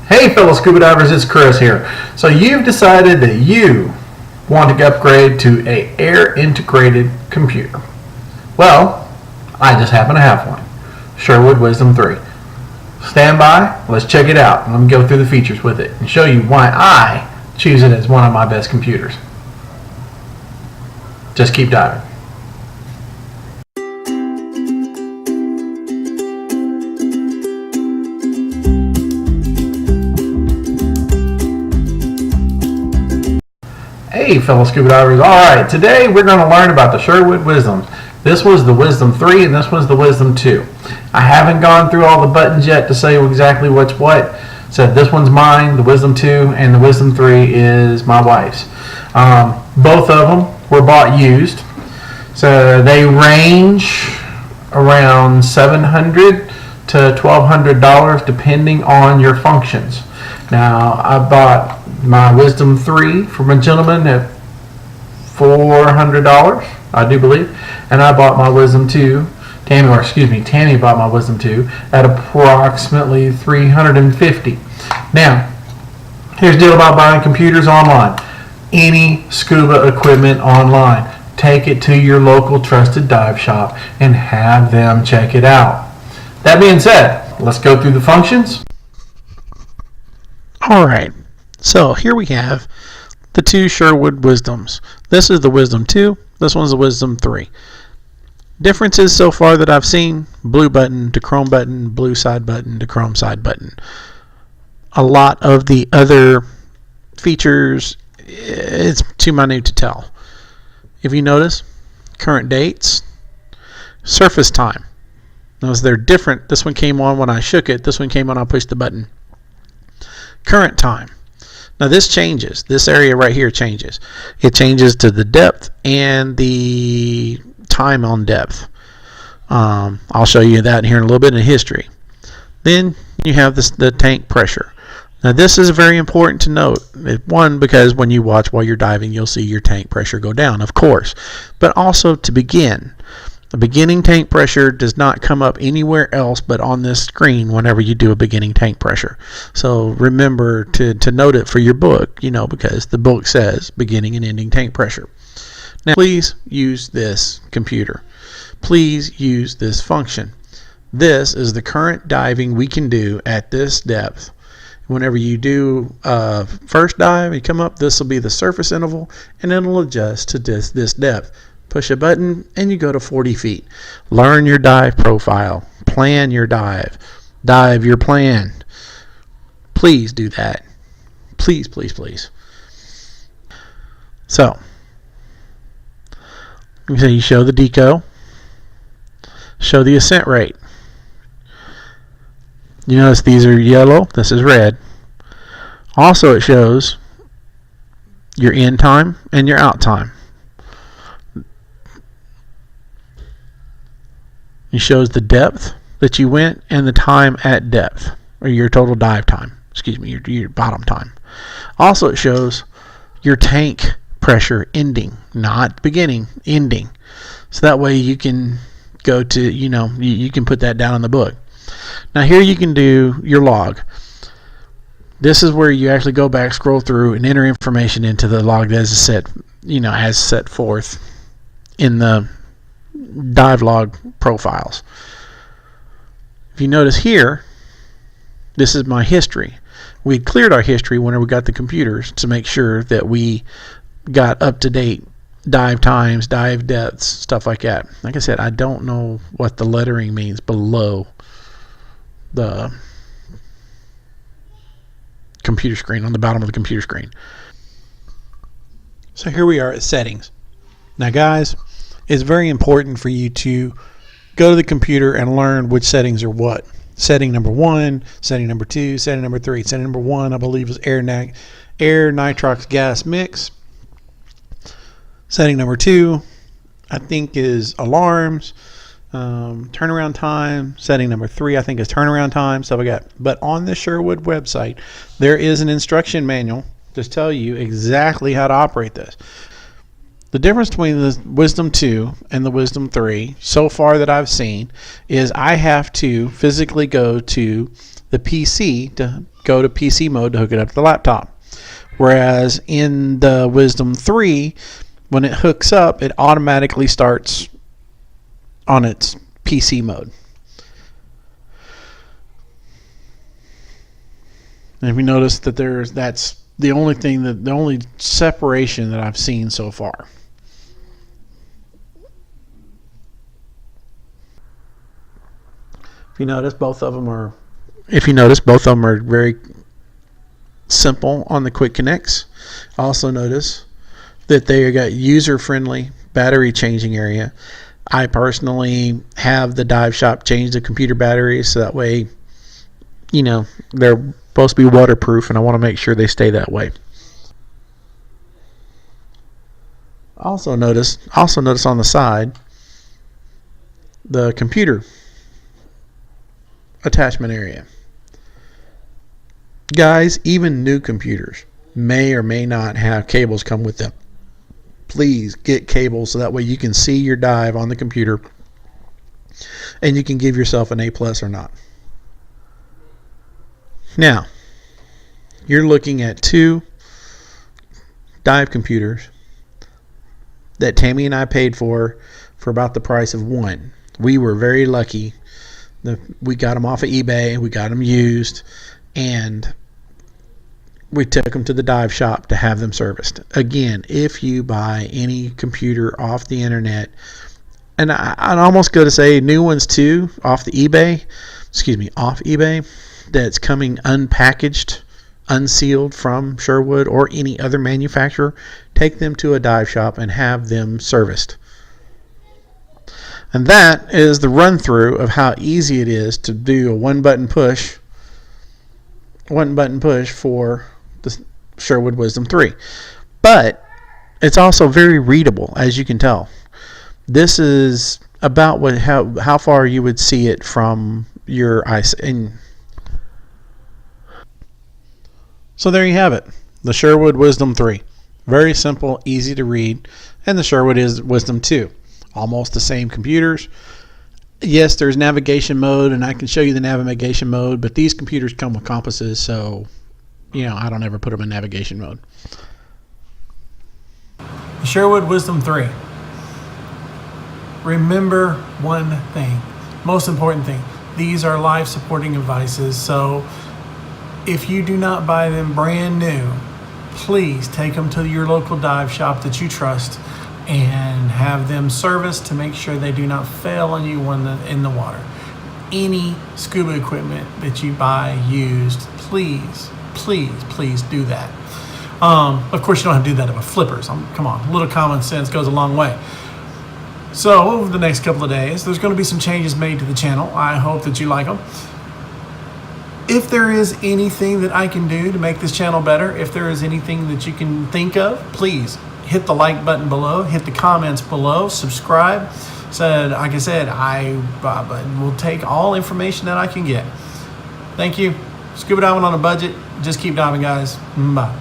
Hey fellow scuba divers, it's Chris here. So you've decided that you want to upgrade to a air integrated computer. Well, I just happen to have one. Sherwood Wisdom 3. Stand by, let's check it out. Let me go through the features with it and show you why I choose it as one of my best computers. Just keep diving. Hey fellow scuba divers, alright, today we're going to learn about the Sherwood Wisdom. This was the Wisdom 3 and this was the Wisdom 2. I haven't gone through all the buttons yet to say exactly what's what. So this one's mine, the Wisdom 2, and the Wisdom 3 is my wife's. Both of them were bought used. So they range around $700 to $1,200 depending on your functions. Now I bought my Wisdom 3 from a gentleman at $400, I do believe, and I bought my Wisdom 2. Tammy bought my Wisdom 2 at approximately $350. Now, here's the deal about buying computers online. Any scuba equipment online. Take it to your local trusted dive shop and have them check it out. That being said, let's go through the functions. Alright, so here we have the two Sherwood Wisdoms. This is the Wisdom 2, this one's the Wisdom 3. Differences so far that I've seen: blue button to chrome button, blue side button to chrome side button. A lot of the other features, it's too minute to tell. If you notice, current dates, surface time. Notice they're different. This one came on when I shook it, this one came on when I pushed the button. Current time. Now this changes. This area right here changes. It changes to the depth and the time on depth. I'll show you that here in a little bit in history. Then you have the tank pressure. Now this is very important to note. One, because when you watch while you're diving, you'll see your tank pressure go down, of course. But also to begin. The beginning tank pressure does not come up anywhere else but on this screen whenever you do a beginning tank pressure. So remember to note it for your book, because the book says beginning and ending tank pressure. Now please use this computer. Please use this function. This is the current diving we can do at this depth. Whenever you do first dive, you come up, this will be the surface interval, and it'll adjust to this depth. Push a button and you go to 40 feet. Learn your dive profile. Plan your dive. Dive your plan. Please do that. Please, please, please. So, you show the deco. Show the ascent rate. You notice these are yellow. This is red. Also, it shows your in time and your out time. It shows the depth that you went and the time at depth, or your total dive time. Excuse me, your bottom time. Also, it shows your tank pressure ending, not beginning, ending. So that way you can go to, you can put that down in the book. Now here you can do your log. This is where you actually go back, scroll through, and enter information into the log that is set, as set forth in the dive log profiles. If you notice here, this is my history. We cleared our history whenever we got the computers to make sure that we got up-to-date dive times, dive depths, stuff like that. Like I said, I don't know what the lettering means below the computer screen, on the bottom of the computer screen. So here we are at settings. Now guys, it's very important for you to go to the computer and learn which settings are what. Setting number 1, setting number 2, setting number 3. Setting number 1, I believe, is air nitrox gas mix. Setting number 2, I think, is alarms, turnaround time. Setting number 3, I think, is turnaround time, stuff like that. But on the Sherwood website, there is an instruction manual to tell you exactly how to operate this. The difference between the Wisdom 2 and the Wisdom 3 so far that I've seen is I have to physically go to the PC to go to PC mode to hook it up to the laptop. Whereas in the Wisdom 3, when it hooks up, it automatically starts on its PC mode. And if you notice that that's the only separation that I've seen so far. If you notice, both of them are very simple on the quick connects. Also notice that they got user-friendly battery changing area. I personally have the dive shop change the computer batteries so that way, they're supposed to be waterproof, and I want to make sure they stay that way. Also notice on the side the computer attachment area. Guys, even new computers may or may not have cables come with them. Please get cables so that way you can see your dive on the computer and you can give yourself an A+ or not. Now, you're looking at 2 dive computers that Tammy and I paid for about the price of 1. We were very lucky. We got them off of eBay. We got them used, and we took them to the dive shop to have them serviced. Again, if you buy any computer off the internet, and I'd almost go to say new ones too, off eBay, that's coming unpackaged, unsealed from Sherwood or any other manufacturer, take them to a dive shop and have them serviced. And that is the run through of how easy it is to do a one button push for the Sherwood Wisdom 3. But it's also very readable, as you can tell. This is about how far you would see it from your eyesight. So there you have it, the Sherwood Wisdom 3. Very simple, easy to read, and the Sherwood Wisdom 2. Almost the same computers. Yes, there's navigation mode, and I can show you the navigation mode, but these computers come with compasses, so I don't ever put them in navigation mode. The Sherwood Wisdom 3. Remember one thing, most important thing. These are life supporting devices, so if you do not buy them brand new, please take them to your local dive shop that you trust and have them serviced to make sure they do not fail on you when in the water. Any scuba equipment that you buy used, please do that. Of course, you don't have to do that with flippers. Come on, a little common sense goes a long way. So over the next couple of days, there's going to be some changes made to the channel. I hope that you like them. If there is anything that I can do to make this channel better, if there is anything that you can think of, please hit the like button below, hit the comments below, subscribe. So, like I said, I will take all information that I can get. Thank you. Scuba diving on a budget. Just keep diving, guys. Bye.